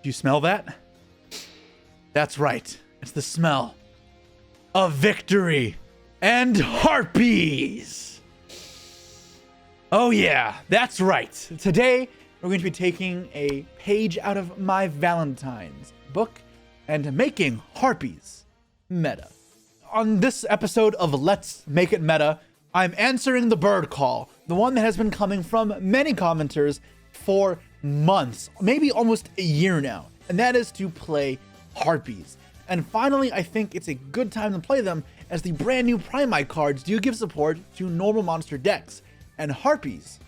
Do you smell that? That's right. It's the smell of victory and harpies. Oh yeah, that's right. Today, we're going to be taking a page out of my Valentine's book and making harpies meta. On this episode of Let's Make It Meta, I'm answering the bird call, the one that has been coming from many commenters for months, maybe almost a year now, and that is to play harpies. And finally, I think it's a good time to play them, as the brand new Primite cards do give support to normal monster decks, and harpies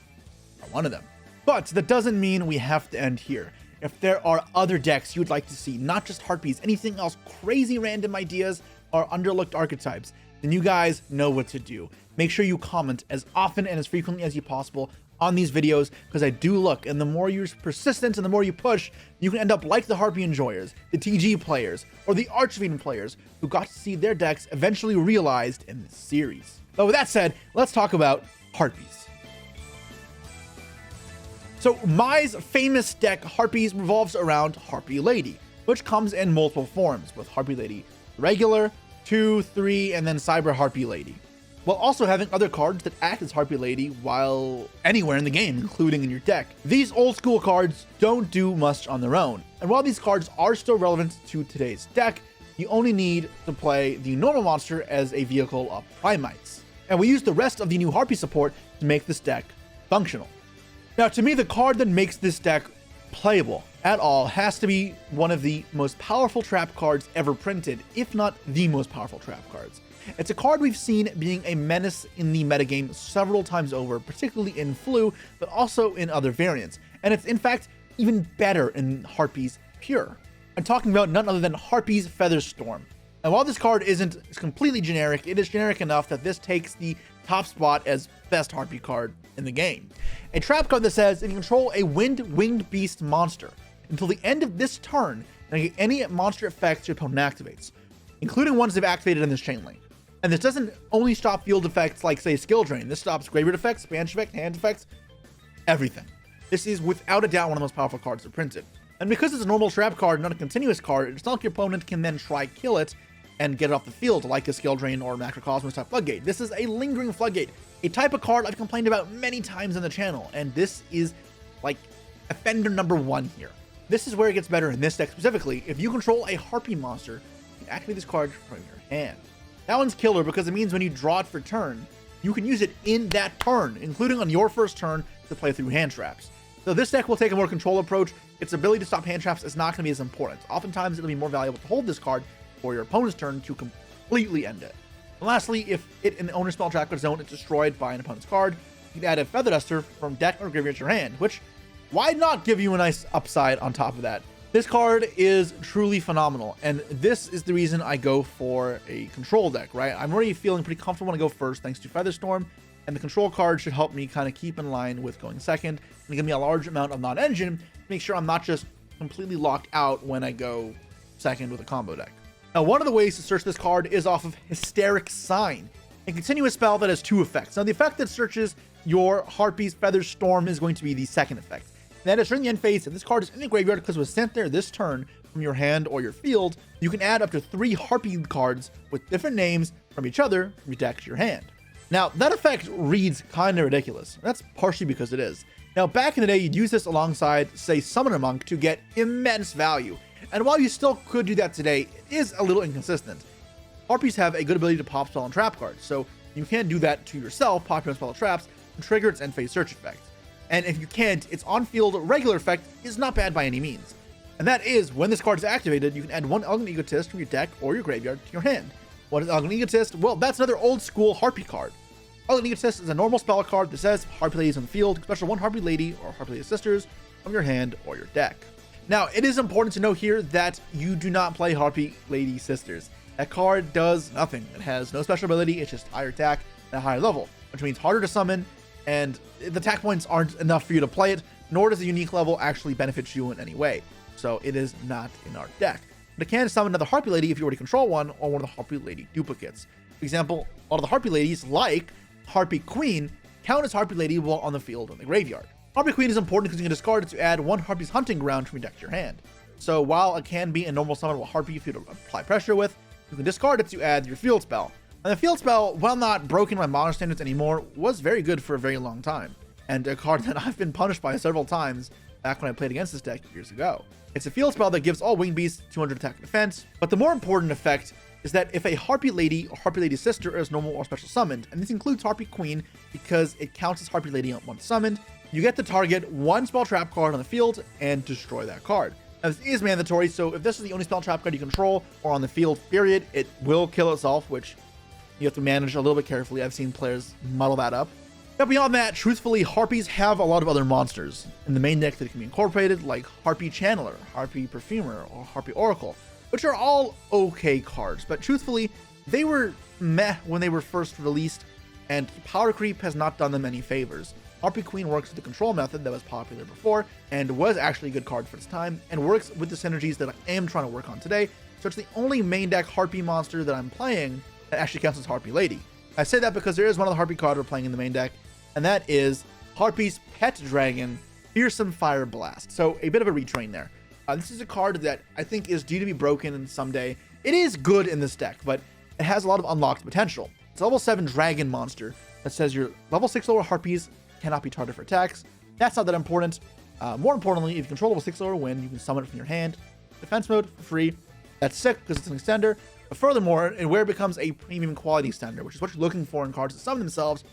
are one of them. But that doesn't mean we have to end here. If there are other decks you would like to see, not just harpies, anything else, crazy random ideas or underlooked archetypes, then you guys know what to do. Make sure you comment as often and as frequently as you possible on these videos, because I do look, and the more you're persistent and the more you push, you can end up like the Harpy enjoyers, the TG players, or the Archfiend players who got to see their decks eventually realized in this series. But with that said, let's talk about harpies. So Mai's famous deck Harpies revolves around Harpy Lady, which comes in multiple forms, with Harpy Lady regular, 2, 3, and then Cyber Harpy Lady, while also having other cards that act as Harpy Lady while anywhere in the game, including in your deck. These old school cards don't do much on their own, and while these cards are still relevant to today's deck, you only need to play the normal monster as a vehicle of Primites. And we use the rest of the new Harpy support to make this deck functional. Now, to me, the card that makes this deck playable at all has to be one of the most powerful trap cards ever printed, if not the most powerful trap cards. It's a card we've seen being a menace in the metagame several times over, particularly in Flu, but also in other variants. And it's in fact even better in Harpies Pure. I'm talking about none other than Harpies Featherstorm. And while this card isn't completely generic, it is generic enough that this takes the top spot as best Harpy card in the game. A trap card that says, if you control a winged beast monster until the end of this turn, and get any monster effects your opponent activates, including ones they've activated in this chain link. And this doesn't only stop field effects like, say, skill drain. This stops graveyard effects, banish effect, hand effects, everything. This is without a doubt one of the most powerful cards that printed. And because it's a normal trap card, not a continuous card, it's not like your opponent can then try kill it and get it off the field like a skill drain or macrocosmos type floodgate. This is a lingering floodgate, a type of card I've complained about many times on the channel, and this is like offender number 1 here. This is where it gets better in this deck specifically. If you control a Harpy monster, you can activate this card from your hand. That one's killer because it means when you draw it for turn, you can use it in that turn, including on your first turn to play through hand traps. So this deck will take a more control approach. Its ability to stop hand traps is not going to be as important. Oftentimes, it'll be more valuable to hold this card for your opponent's turn to completely end it. And lastly, if it in the owner's spell tracker zone is destroyed by an opponent's card, you can add a Feather Duster from deck or graveyard to your hand, which, why not give you a nice upside on top of that? This card is truly phenomenal, and this is the reason I go for a control deck, right? I'm already feeling pretty comfortable when I go first thanks to Featherstorm, and the control card should help me kind of keep in line with going second and give me a large amount of non-engine to make sure I'm not just completely locked out when I go second with a combo deck. Now, one of the ways to search this card is off of Hysteric Sign, a continuous spell that has 2 effects. Now, the effect that searches your Harpy's Featherstorm is going to be the second effect. That is, during the end phase, if this card is in the graveyard because it was sent there this turn from your hand or your field, you can add up to 3 Harpy cards with different names from each other from your deck to your hand. Now, that effect reads kind of ridiculous. That's partially because it is. Now, back in the day, you'd use this alongside, say, Summoner Monk to get immense value. And while you still could do that today, it is a little inconsistent. Harpies have a good ability to pop spell and trap cards, so you can do that to yourself, pop your own spell and traps, and trigger its end phase search effect. And if you can't, its on-field regular effect is not bad by any means. And that is, when this card is activated, you can add 1 Elegant Egotist from your deck or your graveyard to your hand. What is Elegant Egotist? Well, that's another old-school Harpy card. Elegant Egotist is a normal spell card that says Harpy Ladies on the field, special 1 Harpy Lady or Harpy Lady Sisters from your hand or your deck. Now, it is important to note here that you do not play Harpy Lady Sisters. That card does nothing. It has no special ability, it's just higher attack at a higher level, which means harder to summon, and the attack points aren't enough for you to play it, nor does the unique level actually benefit you in any way. So it is not in our deck. But it can summon another Harpy Lady if you already control one, or one of the Harpy Lady duplicates. For example, a lot of the Harpy Ladies, like Harpy Queen, count as Harpy Lady while on the field in the graveyard. Harpy Queen is important because you can discard it to add 1 Harpy's Hunting Ground from your deck to your hand. So while it can be a normal summonable Harpy for you to apply pressure with, you can discard it to add your field spell. And the field spell, while not broken by modern standards anymore, was very good for a very long time, and a card that I've been punished by several times back when I played against this deck years ago. It's a field spell that gives all winged beasts 200 attack and defense, but the more important effect is that if a Harpy Lady or Harpy Lady Sister is normal or special summoned, and this includes Harpy Queen because it counts as Harpy Lady once summoned, you get to target one spell trap card on the field and destroy that card. Now this is mandatory, so if this is the only spell trap card you control or on the field, period, it will kill itself, which you have to manage a little bit carefully. I've seen players muddle that up. But beyond that, truthfully, Harpies have a lot of other monsters in the main deck that can be incorporated, like Harpy Channeler, Harpy Perfumer, or Harpy Oracle, which are all okay cards, but truthfully, they were meh when they were first released, and power creep has not done them any favors. Harpy Queen works with the control method that was popular before, and was actually a good card for its time, and works with the synergies that I am trying to work on today, so it's the only main deck Harpy monster that I'm playing that actually counts as Harpy Lady. I say that because there is one of the Harpy cards we're playing in the main deck, and that is Harpy's Pet Dragon, Fearsome Fire Blast. So a bit of a retrain there. This is a card that I think is due to be broken someday. It is good in this deck, but it has a lot of unlocked potential. It's a level 7 dragon monster that says your level 6 lower Harpies cannot be targeted for attacks. That's not that important. More importantly, if you control level 6 lower wind, you can summon it from your hand. Defense mode for free. That's sick because it's an extender. But furthermore, and where it becomes a premium quality extender, which is what you're looking for in cards that summon themselves,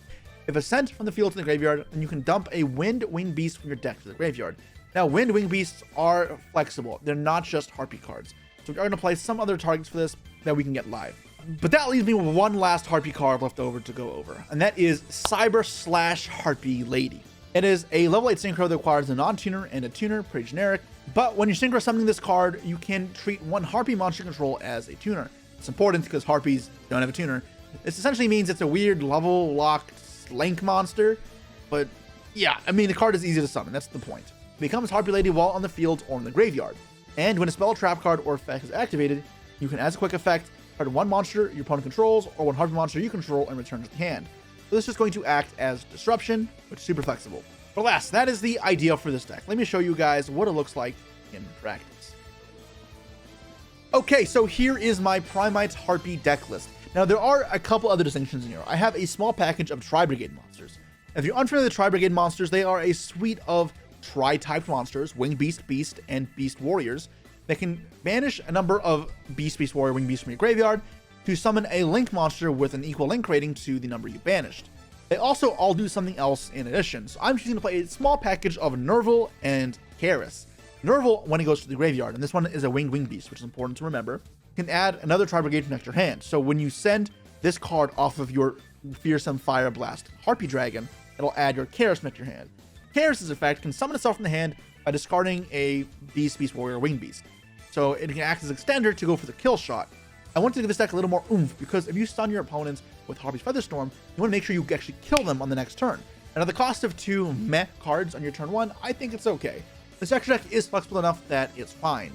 if it's sent from the field to the graveyard, then you can dump a Wind Winged Beast from your deck to the graveyard. Now, Wind Winged Beasts are flexible. They're not just Harpy cards. So we are going to play some other targets for this that we can get live. But that leaves me with one last Harpy card left over to go over, and that is Cyber/Harpy Lady. It is a level 8 synchro that requires a non-tuner and a tuner, pretty generic, but when you're synchro summoning this card, you can treat one Harpy monster control as a tuner. It's important because Harpies don't have a tuner. This essentially means it's a weird level locked Link monster, but yeah, I mean, the card is easy to summon, that's the point. It becomes Harpy Lady while on the field or in the graveyard, and when a spell, trap card, or effect is activated, you can, as a quick effect, target one monster your opponent controls or one Harpy monster you control and return to the hand. So this is going to act as disruption, which is super flexible. But alas, that is the idea for this deck. Let me show you guys what it looks like in practice. Okay, so here is my Primite Harpy deck list. Now, there are a couple other distinctions in here. I have a small package of Tri-Brigade monsters. If you're unfamiliar with the Tri-Brigade monsters, they are a suite of Tri-typed monsters, Winged Beast, Beast, and Beast Warriors, that can banish a number of Beast, Beast Warrior, Winged Beast from your graveyard to summon a Link monster with an equal Link rating to the number you banished. They also all do something else in addition, so I'm choosing to play a small package of Nerval and Karis. Nerval, when it goes to the graveyard, and this one is a Winged Beast, which is important to remember, can add another Tri-Brigade to next your hand. So when you send this card off of your Fearsome Fire Blast Harpy Dragon, it'll add your Karis next to your hand. Karis' effect can summon itself from the hand by discarding a Beast, Beast Warrior, Winged Beast. So it can act as an extender to go for the kill shot. I want to give this deck a little more oomph, because if you stun your opponents with Harpy's Featherstorm, you want to make sure you actually kill them on the next turn. And at the cost of 2 meh cards on your turn 1, I think it's okay. This extra deck is flexible enough that it's fine.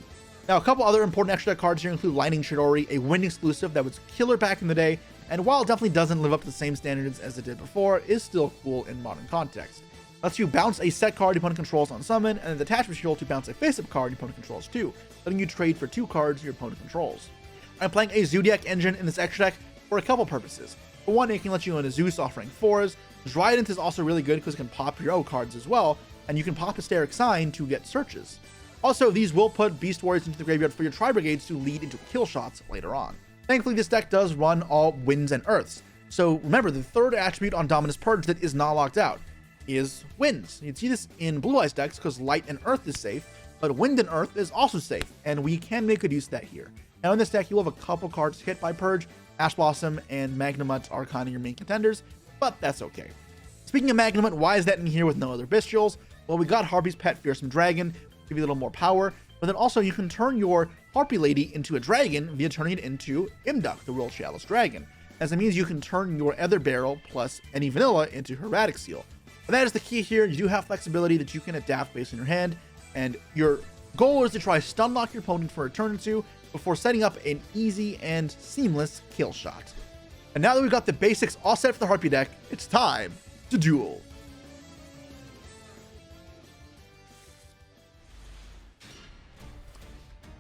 Now, a couple other important extra deck cards here include Lightning Chidori, a wind exclusive that was killer back in the day, and while it definitely doesn't live up to the same standards as it did before, is still cool in modern context. Lets you bounce a set card your opponent controls on summon, and the attachment shield to bounce a face-up card your opponent controls too, letting you trade for 2 cards your opponent controls. I'm playing a Zodiac engine in this extra deck for a couple purposes. For one, it can let you into Zeus offering 4s. Dryadent is also really good because it can pop your own cards as well, and you can pop Hysteric Sign to get searches. Also, these will put Beast Warriors into the graveyard for your Tri-Brigades to lead into kill shots later on. Thankfully, this deck does run all winds and earths. So remember, the third attribute on Dominus Purge that is not locked out is winds. You'd see this in Blue Eyes decks because light and earth is safe, but wind and earth is also safe, and we can make good use of that here. Now in this deck, you'll have a couple cards hit by Purge. Ash Blossom and Magnamut are kind of your main contenders, but that's okay. Speaking of Magnamut, why is that in here with no other bestials? Well, we got Harpy's Pet Fearsome Dragon, give you a little more power, but then also you can turn your Harpy Lady into a dragon via turning it into Imduk, the World Chalice Dragon, as it means you can turn your Ether Barrel plus any vanilla into Hermetic Seal. But that is the key here. You do have flexibility that you can adapt based on your hand, and your goal is to try stun lock your opponent for a turn or two before setting up an easy and seamless kill shot. And now that we've got the basics all set for the Harpy deck, it's time to duel.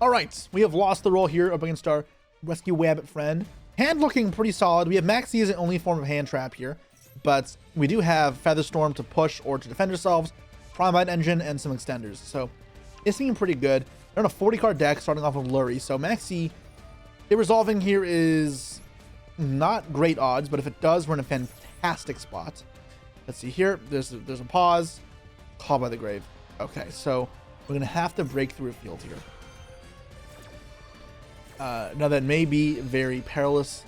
All right, we have lost the roll here up against our Rescue Wabbit friend. Hand looking pretty solid. We have Maxi as an only form of hand trap here, but we do have Featherstorm to push or to defend ourselves, Primite Engine, and some extenders. So it's seeming pretty good. They're on a 40 card deck starting off with Lurie. So Maxi, the resolving here is not great odds, but if it does, we're in a fantastic spot. Let's see here. There's a pause. Call by the Grave. Okay, so we're gonna have to break through a field here. Now that may be very perilous,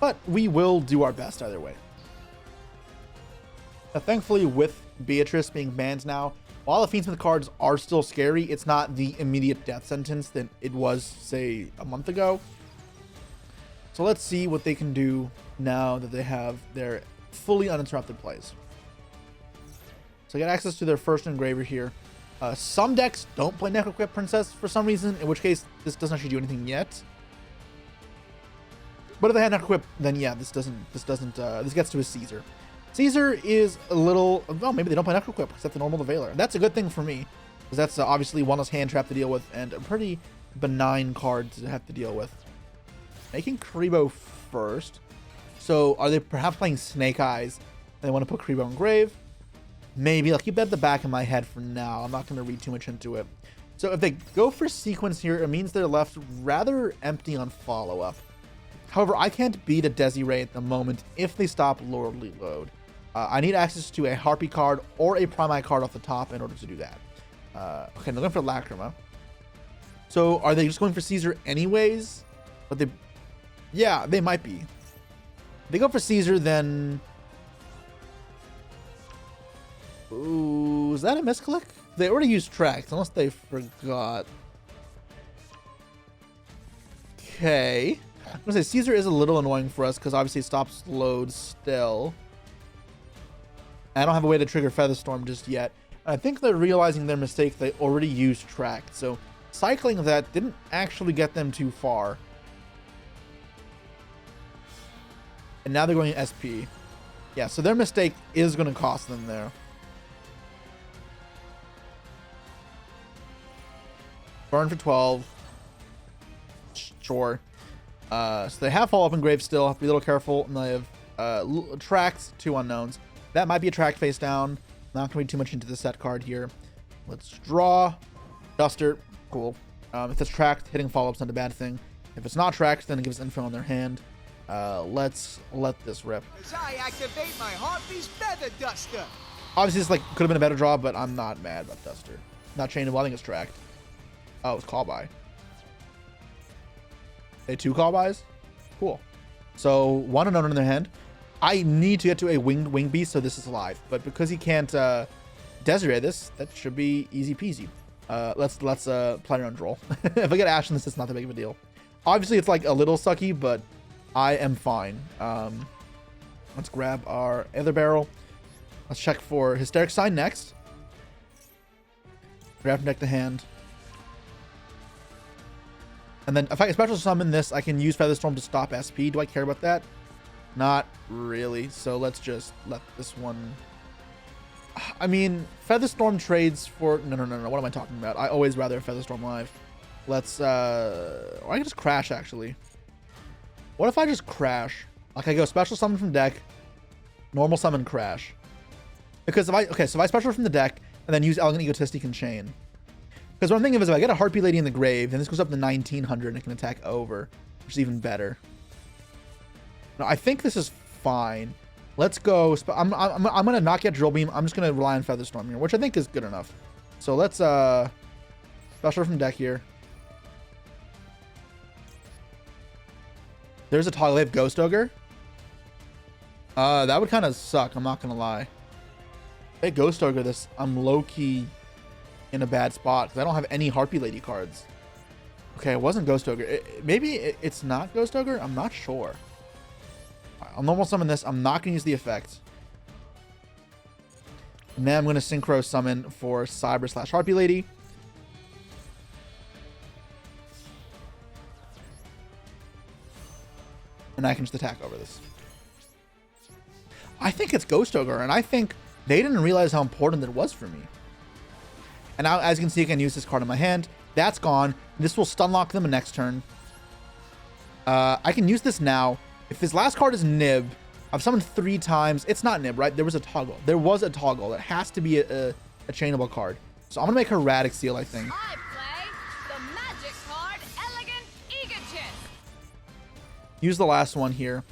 but we will do our best either way. Now, thankfully, with Beatrice being banned now, while the Fiendsmith cards are still scary, it's not the immediate death sentence that it was, say, a month ago. So let's see what they can do now that they have their fully uninterrupted plays. So I get access to their first engraver here. Some decks don't play Necroquip Princess for some reason, in which case this doesn't actually do anything yet. But if they had Necroquip, then yeah, this gets to a Caesar. Caesar is a little, well, maybe they don't play Necroquip except the normal the Veiler. That's a good thing for me, because that's obviously one less hand trap to deal with and a pretty benign card to have to deal with. Making Karibo first. So are they perhaps playing Snake Eyes and they want to put Karibo in grave? Maybe. I'll keep that at the back of my head for now. I'm not going to read too much into it. So if they go for sequence here, it means they're left rather empty on follow-up. However, I can't beat a Desiree at the moment if they stop Lordly Load. I need access to a Harpy card or a Primite card off the top in order to do that. Okay, they're going for Lacrima. So are they just going for Caesar anyways? But they... Yeah, they might be. If they go for Caesar, then... Ooh, is that a misclick? They already used Tracks, unless they forgot. Okay. I'm gonna say Caesar is a little annoying for us because obviously it stops load still. I don't have a way to trigger Featherstorm just yet. I think they're realizing their mistake. They already used Tracked, so cycling of that didn't actually get them too far. And now they're going SP. Yeah, so their mistake is going to cost them there. Burn for 12. Sure. So they have follow-up in grave still. Have to be a little careful. And they have Tracked, 2 unknowns. That might be a Track face down. Not going to read too much into the set card here. Let's draw. Duster. Cool. If it's Tracked, hitting follow-up's not a bad thing. If it's not Tracked, then it gives info on their hand. Let's let this rip. As I activate my Harpy's Feather Duster. Obviously, this could have been a better draw, but I'm not mad about Duster. Not chainable. I think it's Tracked. Oh, it's call by. They 2 call buys? Cool. So 1 unknown in their hand. I need to get to a winged beast, so this is alive. But because he can't Desiree this, that should be easy peasy. Let's play our own roll. If I get Ash in this, it's not that big of a deal. Obviously, it's like a little sucky, but I am fine. Let's grab our Ether Barrel. Let's check for Hysteric Sign next. Grab from deck to hand. And then if I special summon this, I can use Featherstorm to stop SP. Do I care about that? Not really. So let's just let this one... I mean, Featherstorm trades for... No. What am I talking about? I always rather Featherstorm live. Let's... Or I can just crash, actually. What if I just crash? Like, I go special summon from deck, normal summon, crash. Because if I... Okay, so if I special from the deck, and then use Elegant Egotistic and Chain. Because what I'm thinking of is if I get a Harpy Lady in the grave, then this goes up to 1900 and it can attack over, which is even better. No, I think this is fine. Let's go. I'm going to not get Drill Beam. I'm just going to rely on Featherstorm here, which I think is good enough. So let's special from deck here. There's a toggle. They have Ghost Ogre. That would kind of suck. I'm not going to lie. If they Ghost Ogre this, I'm low-key in a bad spot because I don't have any Harpy Lady cards. Okay, it wasn't Ghost Ogre. Maybe it's not Ghost Ogre? I'm not sure. I'll normal summon this. I'm not going to use the effect. And then I'm going to Synchro summon for Cyber / Harpy Lady. And I can just attack over this. I think it's Ghost Ogre, and I think they didn't realize how important it was for me. And now, as you can see, I can use this card in my hand. That's gone. This will stun lock them next turn. I can use this now. If his last card is Nib, I've summoned 3 times. It's not Nib, right? There was a toggle. There was a toggle. It has to be a chainable card. So I'm going to make her Radic Seal, I think. I play the magic card, Elegant Egotist. Use the last one here.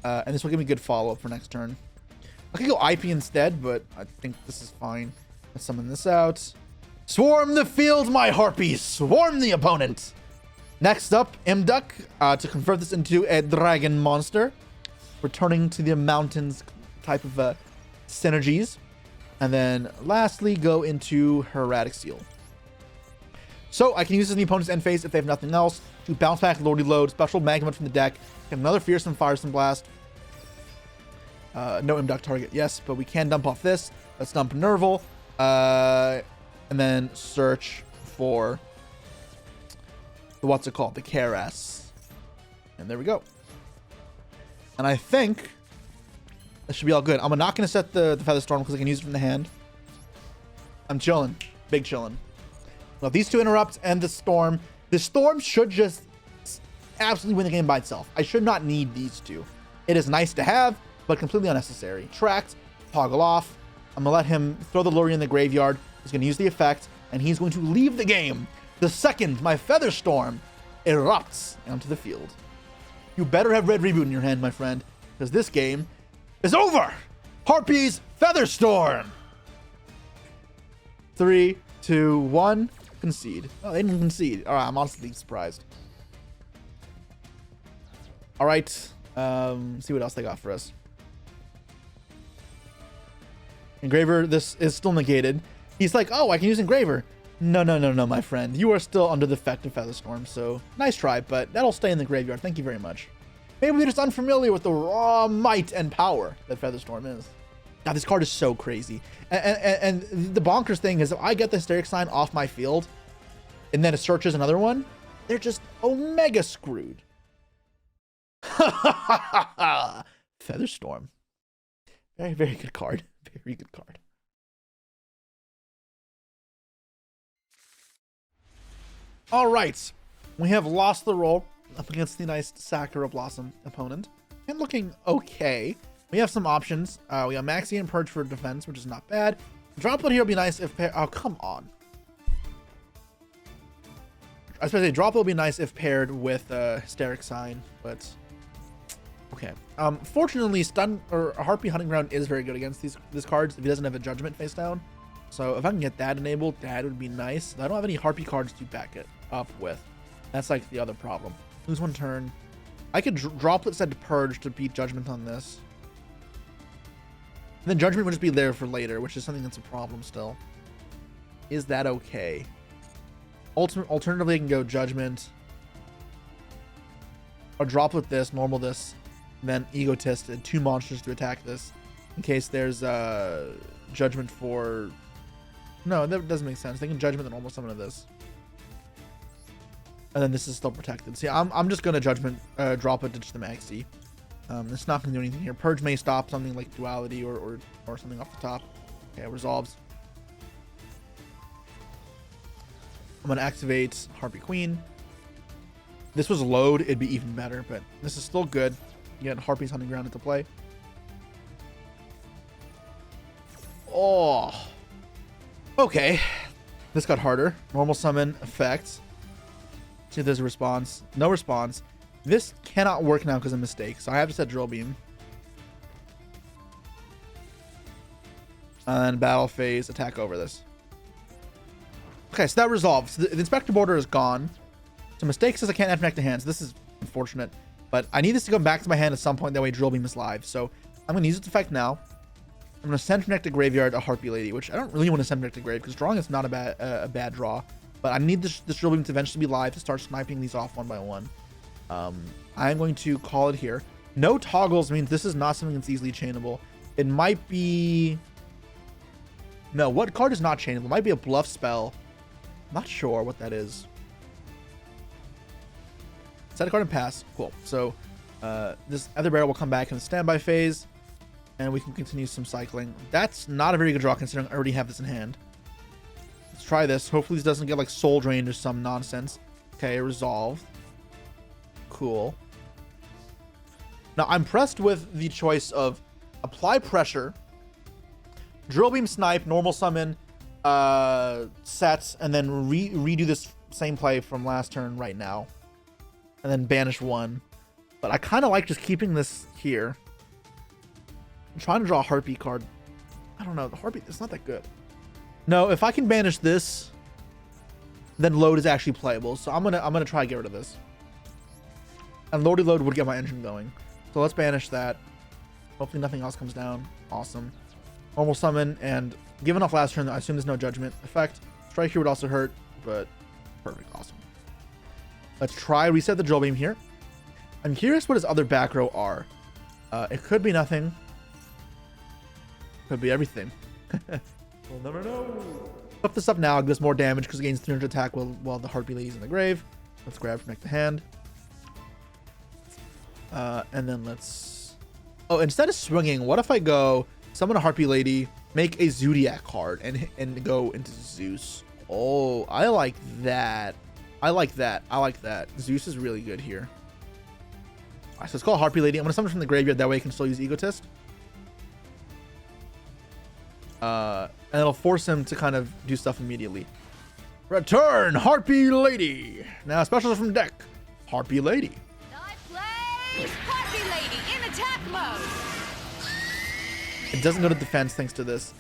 And this will give me good follow-up for next turn. I could go IP instead, but I think this is fine. Let's summon this out. Swarm the field, my harpies. Swarm the opponent. Next up, Imduck, to convert this into a dragon monster. Returning to the mountains type of synergies. And then lastly, go into Radic Seal. So I can use this in the opponent's end phase if they have nothing else to bounce back Lordy Load, special Magma from the deck, get another Fearsome Firesome Blast. No Imduck target, yes, but we can dump off this. Let's dump Nerval. And then search for what's it called? The Keras. And there we go. And I think that should be all good. I'm not going to set the Featherstorm because I can use it from the hand. I'm chilling. Big chilling. Well, these two interrupt and the Storm. The Storm should just absolutely win the game by itself. I should not need these two. It is nice to have, but completely unnecessary. Tracked, toggle off. I'm going to let him throw the Lurry in the graveyard. He's going to use the effect, and he's going to leave the game the second my Featherstorm erupts onto the field. You better have Red Reboot in your hand, my friend, because this game is over. Harpies Featherstorm. 3, 2, 1. Concede. Oh, they didn't concede. All right, I'm honestly surprised. All right. See what else they got for us. Engraver, this is still negated. He's like, oh, I can use Engraver. No, my friend. You are still under the effect of Featherstorm, so nice try, but that'll stay in the graveyard. Thank you very much. Maybe we're just unfamiliar with the raw might and power that Featherstorm is. God, this card is so crazy. And the bonkers thing is, if I get the Hysteric Sign off my field, and then it searches another one, they're just omega screwed. Featherstorm. Very, very good card. Very good card. All right, we have lost the roll up against the nice Sakura Blossom opponent, and looking okay. We have some options. We got Maxi and Purge for defense, which is not bad. Droplet here will be nice if paired. Oh, come on. I was supposed to say Droplet will be nice if paired with Hysteric Sign, but okay. Fortunately, Stun or Harpy Hunting Ground is very good against these cards if he doesn't have a Judgment face down. So if I can get that enabled, that would be nice. I don't have any Harpy cards to back it up with. That's like the other problem. Lose one turn. I could Droplet set to Purge to beat Judgment on this. And then Judgment would just be there for later, which is something that's a problem still. Is that okay? Alternatively, I can go Judgment. Or Droplet this, normal this, and then Egotist and 2 monsters to attack this. In case there's Judgment for... No, that doesn't make sense. They can Judgment the normal summon of this. And then this is still protected. See, I'm just going to Judgment, drop it to just the Maxi. It's not going to do anything here. Purge may stop something like Duality or something off the top. Okay, it resolves. I'm going to activate Harpy Queen. This was load, it'd be even better, but this is still good. You get Harpy's Hunting Ground into play. Oh. Okay. This got harder. Normal summon effect. See if there's a response. No response. This cannot work now because of mistake, so I have to set Drill Beam. And battle phase, attack over this. Okay, so that resolves. The Inspector Border is gone. So mistake says I can't connect the hands. This is unfortunate, but I need this to come back to my hand at some point. That way Drill Beam is live. So I'm going to use its effect now. I'm going to send Connect to Graveyard a Harpy Lady, which I don't really want to send Connect to Grave because drawing is not a bad draw. But I need this Drill Beam to eventually be live to start sniping these off one by one. I'm going to call it here. No toggles means this is not something that's easily chainable. It might be... No, what card is not chainable? It might be a bluff spell. I'm not sure what that is. Set a card and pass. Cool. So this other barrel will come back in the standby phase, and we can continue some cycling. That's not a very good draw considering I already have this in hand. Let's try this. Hopefully this doesn't get like soul drained or some nonsense. Okay, resolved. Cool. Now I'm pressed with the choice of apply pressure, drill beam snipe, normal summon, sets, and then redo this same play from last turn right now, and then banish one. But I kind of like just keeping this here. I'm trying to draw a heartbeat card. I don't know, the heartbeat, it's not that good. No, if I can banish this, then load is actually playable. So I'm gonna try to get rid of this. And loady load would get my engine going. So let's banish that. Hopefully nothing else comes down. Awesome. Normal summon, and given off last turn, I assume there's no judgment effect. Strike here would also hurt, but perfect. Awesome. Let's try reset the drill beam here. I'm curious what his other back row are. It could be nothing. Could be everything. We'll never know. Flip this up now. It does more damage because it gains 300 attack while the Heartbeat Lady's in the grave. Let's grab from the hand. And then let's... Oh, instead of swinging, what if I go summon a Heartbeat Lady, make a Zodiac card, and go into Zeus? Oh, I like that. I like that. I like that. Zeus is really good here. All right, so it's called Heartbeat Lady. I'm going to summon from the graveyard. That way I can still use Egotist. And it'll force him to kind of do stuff immediately. Return, Heartbeat Lady. Now, specials from deck. Heartbeat Lady. I play Heartbeat Lady in attack mode. It doesn't go to defense thanks to this.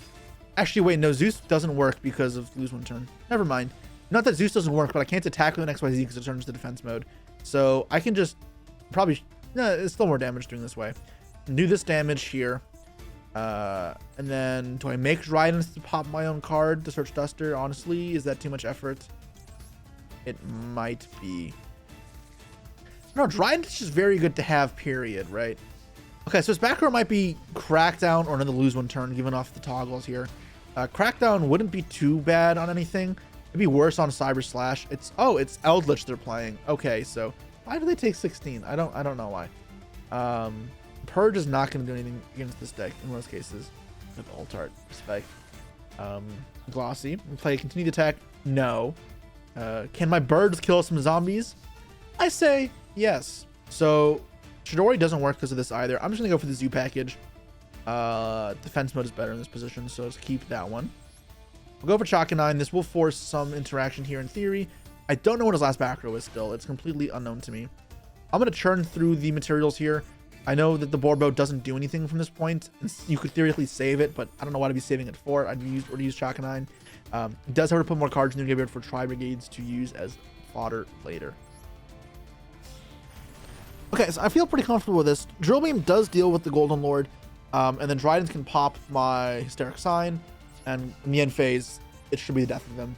Actually, wait, no, Zeus doesn't work because of lose one turn. Never mind. Not that Zeus doesn't work, but I can't attack with an XYZ because it turns to defense mode. So I can just probably... No, it's still more damage doing this way. Do this damage here. And then do I make Dryden to pop my own card to search Duster? Honestly, is that too much effort? It might be. No, Dryden is just very good to have, period, right? Okay, so his back row might be Crackdown or another lose one turn, given off the toggles here. Crackdown wouldn't be too bad on anything. It'd be worse on Cyber Slash. It's Eldritch they're playing. Okay, so why do they take 16? I don't know why. Purge is not going to do anything against this deck in most cases. With Altart, respect. Glossy. Play continued attack. No. Can my birds kill some zombies? I say yes. So Chidori doesn't work because of this either. I'm just going to go for the Zoo package. Defense mode is better in this position, so let's keep that one. We'll go for Chakanine. This will force some interaction here in theory. I don't know what his last back row is still. It's completely unknown to me. I'm going to churn through the materials here. I know that the board boat doesn't do anything from this point. You could theoretically save it, but I don't know what I'd be saving it for. I'd use Chakanine. It does have to put more cards in the graveyard for Tri-Brigades to use as fodder later. Okay, so I feel pretty comfortable with this. Drill Beam does deal with the Golden Lord, and then Dryden can pop my Hysteric Sign, and in the end phase, it should be the death of them.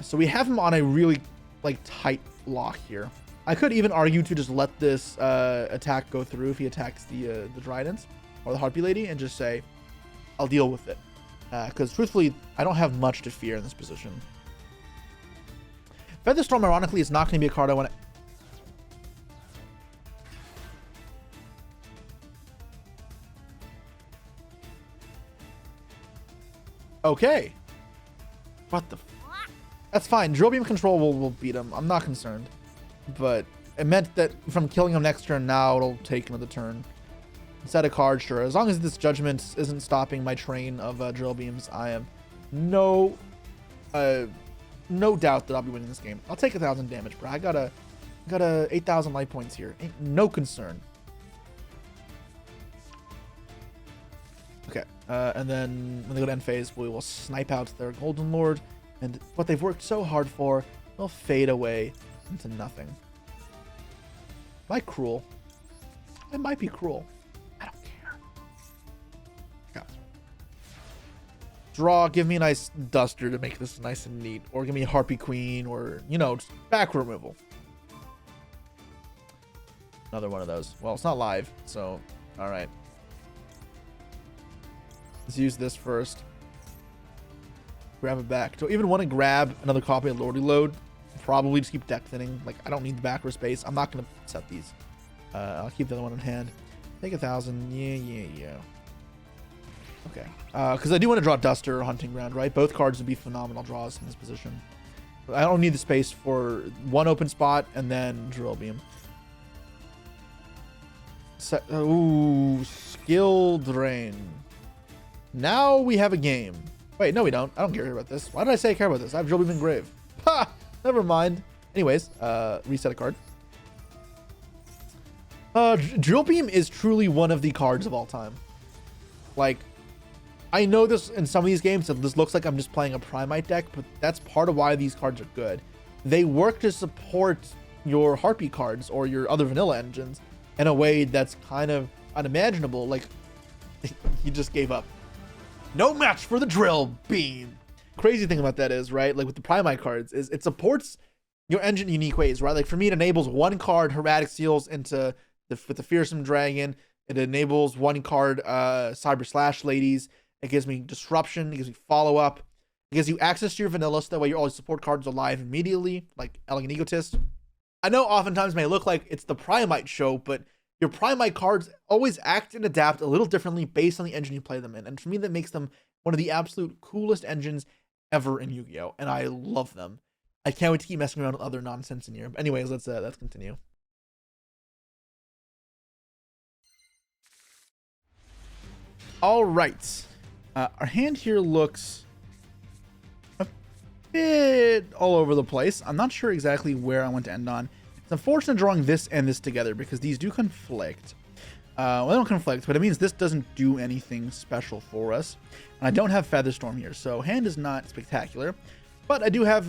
So we have him on a really tight lock here. I could even argue to just let this attack go through if he attacks the Dryden or the Heartbeat Lady and just say, I'll deal with it. Because truthfully, I don't have much to fear in this position. Featherstorm, ironically, is not going to be a card I want to... Okay. What the... That's fine. Drill Beam Control will beat him. I'm not concerned. But it meant that from killing him next turn, now it'll take another turn. Set a card, sure. As long as this Judgment isn't stopping my train of Drill Beams, I am no doubt that I'll be winning this game. I'll take 1,000 damage, bro. I got a 8,000 life points here. Ain't no concern. Okay, and then when they go to end phase, we will snipe out their Golden Lord, and what they've worked so hard for will fade away into nothing. Am I cruel? It might be cruel. I don't care. Yeah. Draw, give me a nice Duster to make this nice and neat, or give me a Harpy Queen, or, you know, just back removal. Another one of those. Well, it's not live, so, alright. Let's use this first. Grab it back. Do I even want to grab another copy of Lordy Load? Probably just keep deck thinning. Like, I don't need the back row space. I'm not going to set these. I'll keep the other one in hand. Take 1,000. Yeah. Okay. Because I do want to draw Duster or Hunting Ground, right? Both cards would be phenomenal draws in this position. I don't need the space for one open spot and then Drill Beam. Ooh, Skill Drain. Now we have a game. Wait, no we don't. I don't care about this. Why did I say I care about this? I have Drill Beam Engrave. Ha! Never mind. Anyways, reset a card. Drill Beam is truly one of the cards of all time. Like, I know this in some of these games, that this looks like I'm just playing a Primite deck, but that's part of why these cards are good. They work to support your Harpy cards or your other vanilla engines in a way that's kind of unimaginable. Like, he just gave up. No match for the Drill Beam. Crazy thing about that is, right, like with the Primite cards, is it supports your engine in unique ways, right? Like for me, it enables one card Hermetic Seals into with the Fearsome Dragon. It enables one card Cyber Slash Ladies. It gives me Disruption. It gives me Follow Up. It gives you access to your vanilla, so that way your all support cards are live immediately, like Elegant Egotist. I know oftentimes it may look like it's the Primite show, but your Primite cards always act and adapt a little differently based on the engine you play them in. And for me, that makes them one of the absolute coolest engines ever in Yu-Gi-Oh! And I love them. I can't wait to keep messing around with other nonsense in here. But anyways, let's continue. All right. Our hand here looks a bit all over the place. I'm not sure exactly where I want to end on. It's unfortunate drawing this and this together because these do conflict. Well, they don't conflict, but it means this doesn't do anything special for us. And I don't have Featherstorm here, so hand is not spectacular. But I do have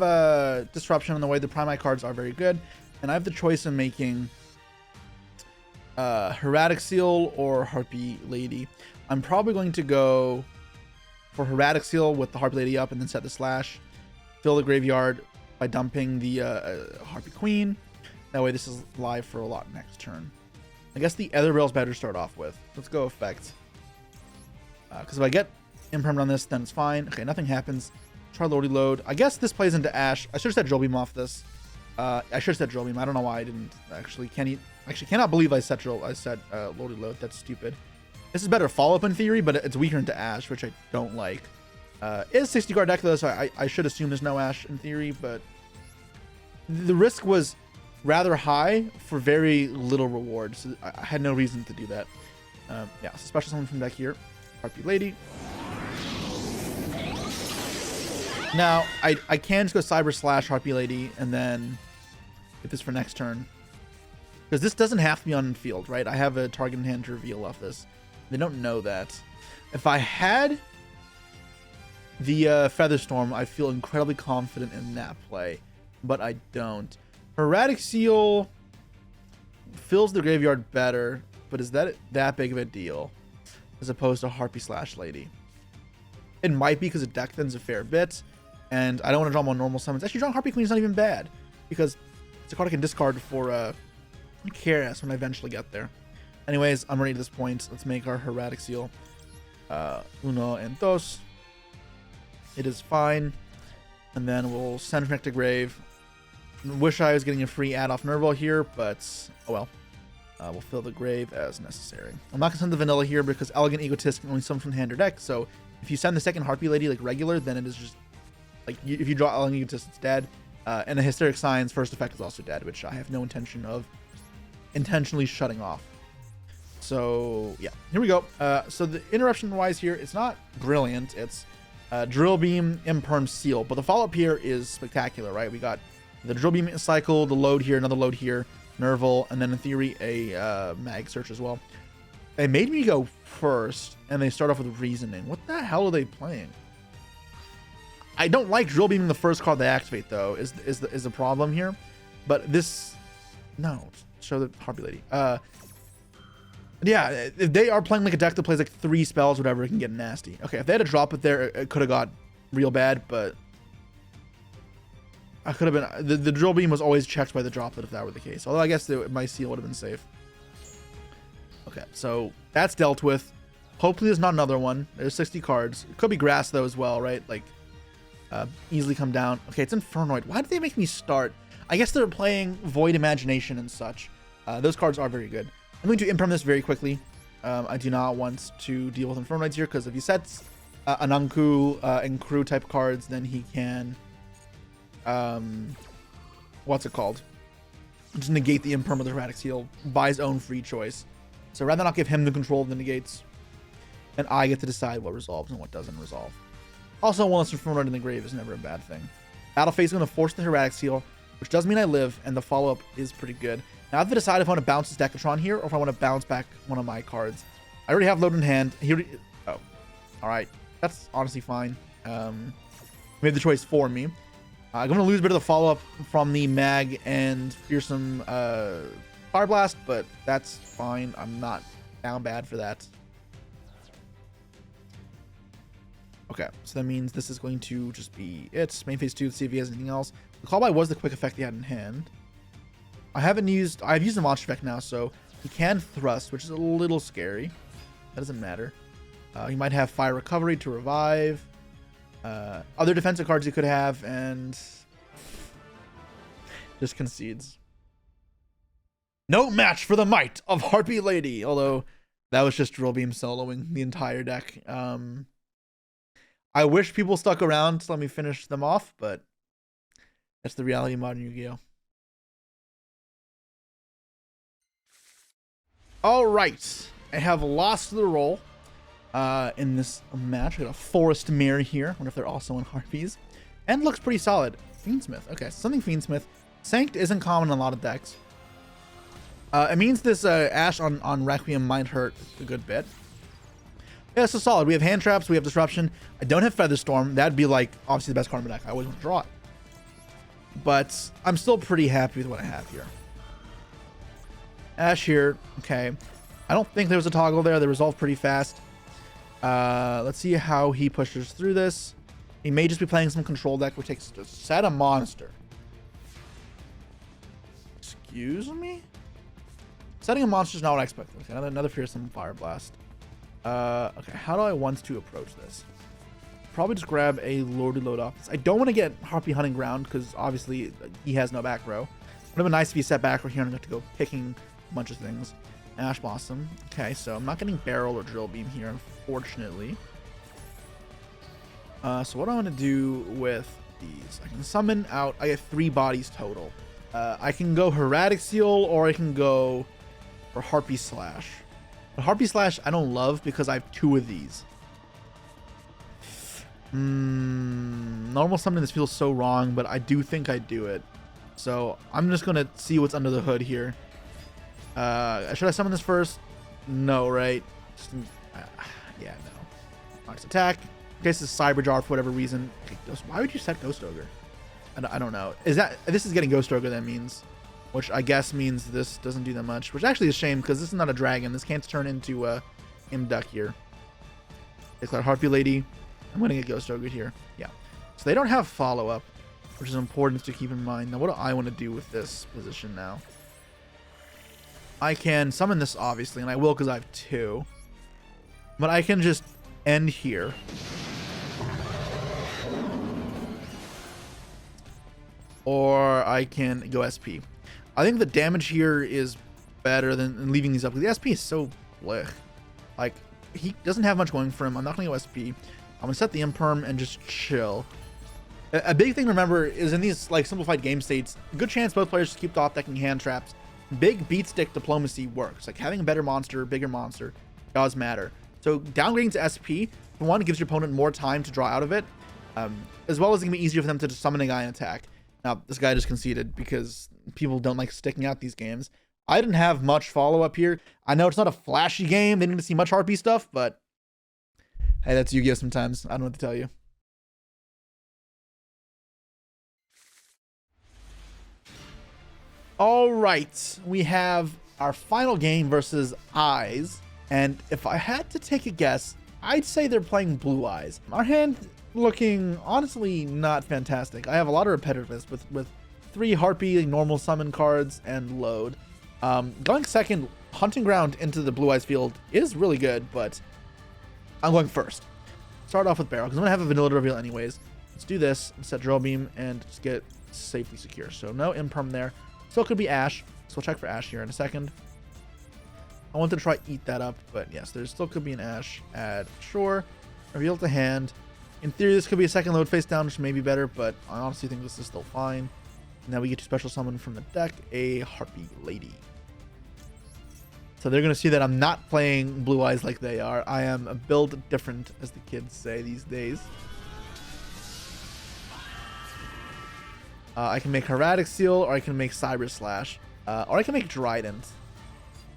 Disruption on the way. The Primite cards are very good. And I have the choice of making Hermetic Seal or Harpy Lady. I'm probably going to go for Hermetic Seal with the Harpy Lady up and then set the slash. Fill the graveyard by dumping the Harpy Queen. That way this is live for a lot next turn. I guess the Ether Rail's better to start off with. Let's go Effect. Because if I get Impermanent on this, then it's fine. Okay, nothing happens. Try Lordy Load. I guess this plays into Ash. I should have said Drill Beam off this. I should have said Drill Beam. I don't know why I didn't actually. Cannot believe I said Lordy Load. That's stupid. This is better follow-up in theory, but it's weaker into Ash, which I don't like. It's a 60-card deck though, so I should assume there's no Ash in theory, but the risk was rather high for very little reward, so I had no reason to do that. Yeah, so special summon from deck here. Harpy Lady. Now, I can just go Cyber Slash Harpy Lady and then get this for next turn. Because this doesn't have to be on field, right? I have a target in hand to reveal off this. They don't know that. If I had the Featherstorm, I feel incredibly confident in that play, but I don't. Hermetic Seal fills the graveyard better, but is that big of a deal as opposed to Harpy Slash Lady? It might be because it deck thins a fair bit, and I don't want to draw more normal summons. Actually, drawing Harpy Queen is not even bad because it's a card I can discard for KRS when I eventually get there. Anyways, I'm ready at this point. Let's make our Hermetic Seal. Uno and dos. It is fine. And then we'll send Connect to Grave. Wish I was getting a free add-off Nerval here, but oh well. We'll fill the grave as necessary. I'm not going to send the vanilla here because Elegant Egotist can only summon from hand or deck, so if you send the second Harpy Lady like regular, then it is just like if you draw Elegant Egotist, it's dead. And the Hysteric Signs first effect is also dead, which I have no intention of intentionally shutting off. So yeah, here we go. So the interruption wise here, it's not brilliant. It's Drill Beam, Imperm, Seal, but the follow-up here is spectacular, right? We got the Drill Beam cycle, the load here, another load here, Nerval, and then in theory a Mag Search as well. They made me go first, and they start off with Reasoning. What the hell are they playing? I don't like Drill Beaming the first card they activate though. Is the problem here? But this, no, show the Harpy Lady. Yeah, if they are playing like a deck that plays like 3 spells, whatever, it can get nasty. Okay, if they had to drop it there, it could have got real bad, but I could have been. The Drill Beam was always checked by the droplet if that were the case. Although I guess my Seal would have been safe. Okay, so that's dealt with. Hopefully there's not another one. There's 60 cards. It could be Grass though as well, right? Like easily come down. Okay, it's Infernoid. Why did they make me start? I guess they're playing Void Imagination and such. Those cards are very good. I'm going to imperm this very quickly. I do not want to deal with Infernoids here, because if he sets Ananku and crew type cards, then he can, what's it called? Just negate the Imperm with the Erratic Seal by his own free choice. So rather not give him the control of the negates, and I get to decide what resolves and what doesn't resolve. Also, one less Infernoid in the grave is never a bad thing. Battle phase is going to force the Erratic Seal, which does mean I live, and the follow-up is pretty good. Now I have to decide if I want to bounce this Decatron here, or if I want to bounce back one of my cards. I already have load in hand. Oh, all right. That's honestly fine. Made the choice for me. I'm going to lose a bit of the follow-up from the Mag and Fearsome Fire Blast, but that's fine. I'm not down bad for that. Okay, so that means this is going to just be it. Main phase 2, let's see if he has anything else. The callby was the quick effect he had in hand. I've used the monster effect now, so he can thrust, which is a little scary. That doesn't matter. He might have fire recovery to revive. Other defensive cards he could have, and just concedes. No match for the might of Harpy Lady, although that was just Drill Beam soloing the entire deck. I wish people stuck around to let me finish them off, but that's the reality of modern Yu-Gi-Oh! All right, I have lost the roll in this match. I got a Forest Mirror here. I wonder if they're also in Harpies. And looks pretty solid. Fiendsmith. Okay, so something Fiendsmith. Sanct isn't common in a lot of decks. It means this Ash on Requiem might hurt a good bit. Yeah, so solid. We have hand traps, we have disruption. I don't have Featherstorm. That'd be like obviously the best card in my deck. I always want to draw it. But I'm still pretty happy with what I have here. Ash here. Okay. I don't think there was a toggle there. They resolve pretty fast. Let's see how he pushes through this. He may just be playing some control deck, which takes to set a monster. Excuse me? Setting a monster is not what I expected. Okay, another Fearsome Fire Blast. Okay, how do I want to approach this? Probably just grab a Lordy Load off this. I don't want to get Harpy Hunting Ground because obviously he has no back row. It would have been nice if he set back row here and I got to go picking a bunch of things. Ash Blossom. Okay, so I'm not getting Barrel or Drill Beam here, unfortunately. So what do I want to do with these? I can summon out. I get 3 bodies total. I can go Erratic Seal or I can go for Harpy Slash. But Harpy Slash I don't love because I have 2 of these. Normal summoning this feels so wrong, but I do think I do it. So I'm just gonna see what's under the hood here. Should I summon this first? No, right? Yeah, no. Max attack. In case it's Cyber Jar for whatever reason. Why would you set Ghost Ogre? I don't know. This is getting Ghost Ogre, that means. Which I guess means this doesn't do that much. Which actually is a shame because this is not a dragon. This can't turn into Imduck here. Declare Harpy Lady. I'm going to get Ghost Ogre here. Yeah. So they don't have follow-up, which is important to keep in mind. Now what do I want to do with this position now? I can summon this obviously, and I will because I have 2. But I can just end here. Or I can go SP. I think the damage here is better than leaving these up. The SP is so blech. Like, he doesn't have much going for him. I'm not going to go SP. I'm going to set the Imperm and just chill. A big thing to remember is in these like simplified game states, good chance both players just keep off decking hand traps. Big beat stick diplomacy works. Like having a better monster, bigger monster does matter. So downgrading to SP, for one, gives your opponent more time to draw out of it, as well as it can be easier for them to just summon a guy and attack. Now, this guy just conceded because people don't like sticking out these games. I didn't have much follow-up here. I know it's not a flashy game. They didn't see much Harpy stuff, but hey, that's Yu-Gi-Oh! Sometimes. I don't know what to tell you. All right. We have our final game versus Eyes. And if I had to take a guess, I'd say they're playing Blue Eyes. Our hand looking honestly not fantastic. I have a lot of repetitiveness with 3 Harpy normal summon cards and load. Going second, Hunting Ground into the Blue Eyes field is really good, but I'm going first. Start off with Barrel because I'm gonna have a vanilla reveal anyways. Let's do this and set Drill Beam and just get safely secure. So no Imperm there. Still could be Ash, so we'll check for Ash here in a second. I want to try eat that up, but yes, there still could be an Ash. Add, sure. Reveal to hand. In theory, this could be a second load face down, which may be better, but I honestly think this is still fine. Now we get to special summon from the deck a Harpy Lady. So they're going to see that I'm not playing Blue Eyes like they are. I am a build different, as the kids say these days. I can make Hermetic Seal, or I can make Cyber Slash, or I can make Drident.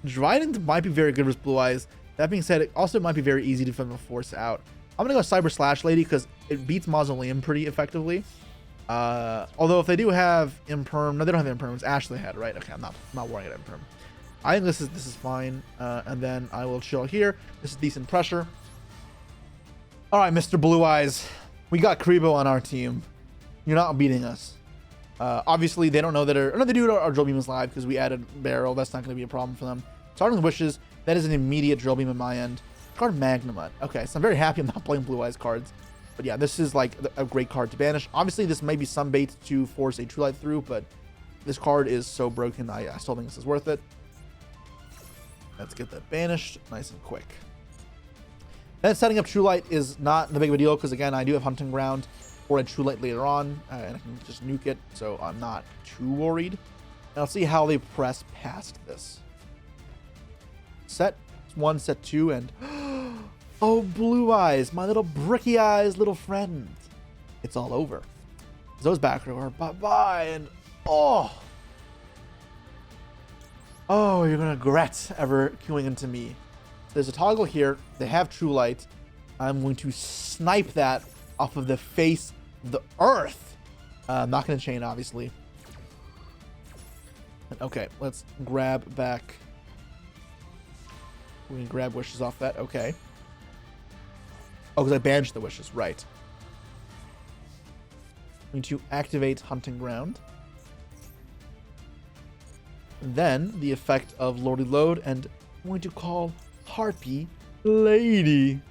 Drident might be very good with Blue Eyes. That being said, it also might be very easy for them to force out. I'm going to go Cyber Slash Lady because it beats Mausoleum pretty effectively. Although if they do have Imperm, no, they don't have Imperm. It's Ash they had, right? Okay, I'm not worrying about Imperm. I think this is fine. And then I will chill here. This is decent pressure. All right, Mr. Blue Eyes. We got Kribo on our team. You're not beating us. Obviously, they don't know that no, they do our Drill Beam is live because we added Barrel. That's not going to be a problem for them. Starting with Wishes, that is an immediate Drill Beam on my end. Card Magnamut. Okay, so I'm very happy I'm not playing Blue Eyes cards. But yeah, this is like a great card to banish. Obviously, this may be some bait to force a True Light through, but this card is so broken, I still think this is worth it. Let's get that banished nice and quick. Then setting up True Light is not the big of a deal because, again, I do have Hunting Ground or a True Light later on, and I can just nuke it, so I'm not too worried. And I'll see how they press past this. Set 1, set 2, and oh, Blue Eyes, my little bricky eyes, little friend. It's all over. Those back rower, bye-bye, and oh, you're gonna regret ever queuing into me. There's a toggle here. They have True Light. I'm going to snipe that off of the face of the earth. I'm not gonna chain, obviously. Okay, let's grab back. We can grab Wishes off that. Okay. Oh, because I banished the Wishes. Right. We need to activate Hunting Ground. And then the effect of Lordy Load, and I'm going to call Harpy Lady.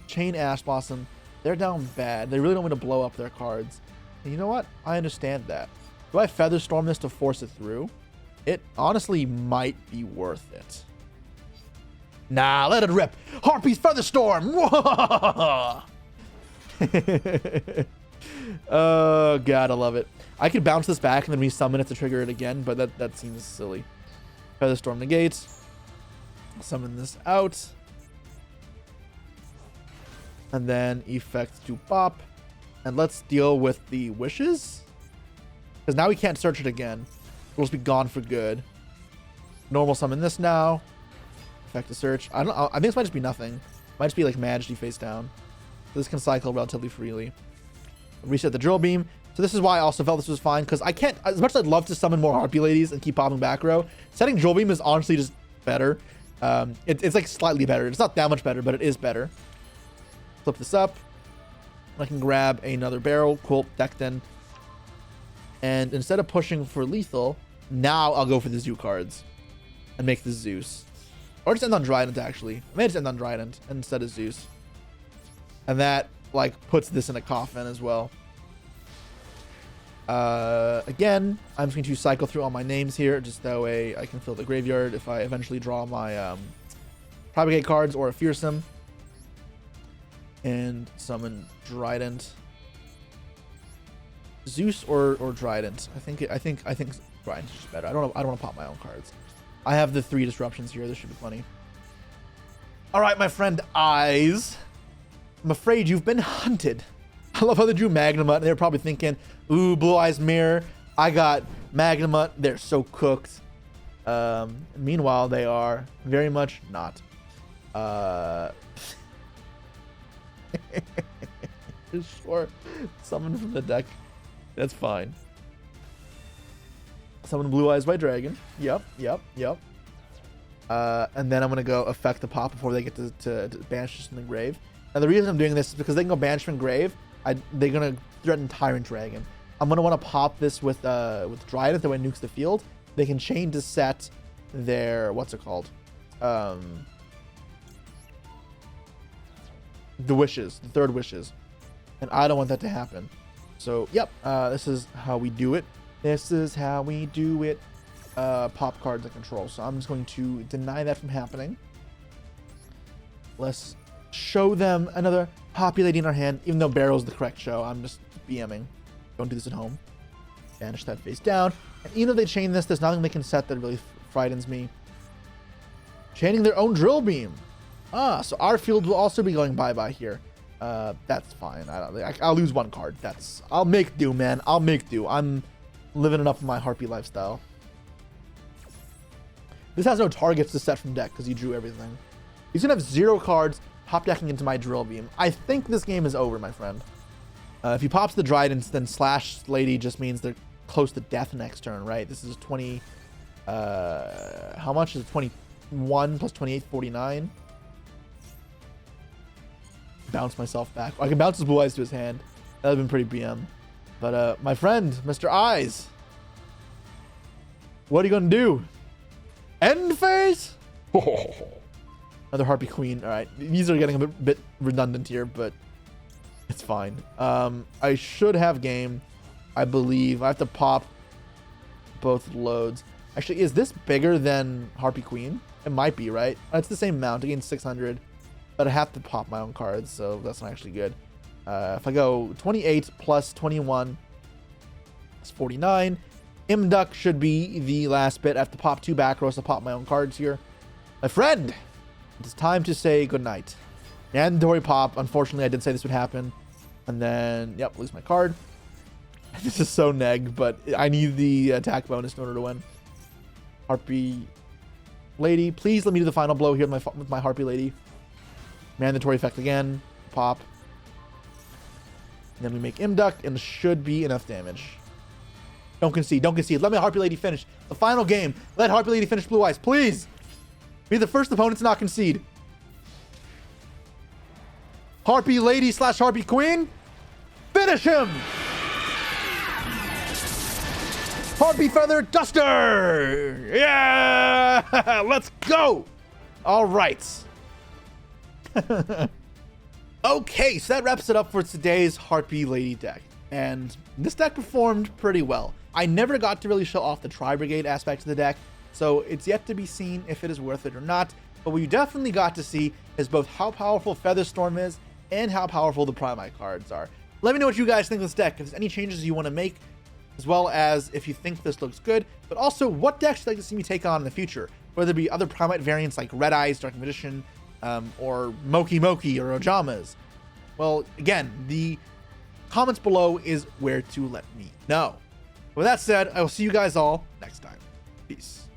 Chain Ash Blossom. They're down bad. They really don't want to blow up their cards. And you know what? I understand that. Do I Featherstorm this to force it through? It honestly might be worth it. Nah, let it rip. Harpy's Featherstorm. Oh, God, I love it. I could bounce this back and then resummon it to trigger it again, but that seems silly. Featherstorm negates. Summon this out. And then effect to pop. And let's deal with the Wishes. Because now we can't search it again. It'll just be gone for good. Normal summon this now. Effect to search. I think this might just be nothing. Might just be like Majesty face down. So this can cycle relatively freely. Reset the Drill Beam. So this is why I also felt this was fine, because I can't, as much as I'd love to summon more Harpy Ladies and keep popping back row, setting Drill Beam is honestly just better. It's like slightly better. It's not that much better, but it is better. Flip this up. I can grab another barrel. Cool. Deck then. And instead of pushing for lethal, now I'll go for the Zoo cards and make the Zeus. Or just end on Drident, actually. I may just end on Drident instead of Zeus. And that, like, puts this in a coffin as well. Again, I'm just going to cycle through all my names here, just that way I can fill the graveyard if I eventually draw my Propagate cards or a Fearsome. And summon Drident. Zeus or Drident. I think Drident's just better. I don't want to pop my own cards. I have the 3 disruptions here. This should be funny. All right, my friend Eyes. I'm afraid you've been hunted. I love how they drew Magnamut, and they're probably thinking, ooh, Blue Eyes Mirror. I got Magnamut. They're so cooked. Meanwhile, they are very much not. Sure. Summon from the deck. That's fine. Summon Blue Eyes White Dragon. Yep. And then I'm going to go affect the pop before they get to banish this from the grave. Now, the reason I'm doing this is because they can go banish from grave. They're going to threaten Tyrant Dragon. I'm going to want to pop this with Dryad that way it nukes the field. They can chain to set their, what's it called? The wishes, the third wishes. And I don't want that to happen. So, yep, this is how we do it. This is how we do it. pop cards I control. So I'm just going to deny that from happening. Let's show them another Harpy Lady in our hand, even though Barrel's the correct show. I'm just BMing. Don't do this at home. Banish that face down. And even if they chain this, there's nothing they can set that really frightens me. Chaining their own drill beam. So our field will also be going bye-bye here. That's fine. I'll lose one card. I'll make do, man. I'll make do. I'm living enough of my Harpy lifestyle. This has no targets to set from deck because he drew everything. He's gonna have 0 cards top decking into my drill beam. I think this game is over, my friend. If he pops the Dryden, then Slash Lady just means they're close to death next turn, right? This is 20. How much is it? 21 plus 28, 49. Bounce myself back. I can bounce his Blue Eyes to his hand. That would have been pretty BM. But my friend, Mr. Eyes, what are you gonna do? End phase? Another Harpy Queen. All right, these are getting a bit redundant here, but it's fine. I should have game. I believe I have to pop both loads. Actually, is this bigger than Harpy Queen? It might be, right? It's the same amount. Again, 600. But I have to pop my own cards, so that's not actually good. If I go 28 plus 21, that's 49. Imduck should be the last bit. I have to pop 2 back rows to pop my own cards here. My friend, it's time to say goodnight. Mandatory pop. Unfortunately, I did say this would happen. And then, yep, lose my card. This is so neg, but I need the attack bonus in order to win. Harpy Lady, please let me do the final blow here with my Harpy Lady. Mandatory effect again. Pop. And then we make Imduck, and it should be enough damage. Don't concede. Don't concede. Let my Harpy Lady finish the final game. Let Harpy Lady finish Blue Eyes, please. Be the first opponent to not concede. Harpy Lady / Harpy Queen. Finish him. Harpy Feather Duster. Yeah. Let's go. All right. Okay, so that wraps it up for today's Harpy Lady deck. And this deck performed pretty well. I never got to really show off the Tri-Brigade aspect of the deck, so it's yet to be seen if it is worth it or not. But what you definitely got to see is both how powerful Featherstorm is and how powerful the Primite cards are. Let me know what you guys think of this deck, if there's any changes you want to make, as well as if you think this looks good, but also what decks you'd like to see me take on in the future, whether it be other Primite variants like Red Eyes, Dark Magician, or Moki Moki or Ojamas. Well, again, the comments below is where to let me know. With that said, I will see you guys all next time. Peace.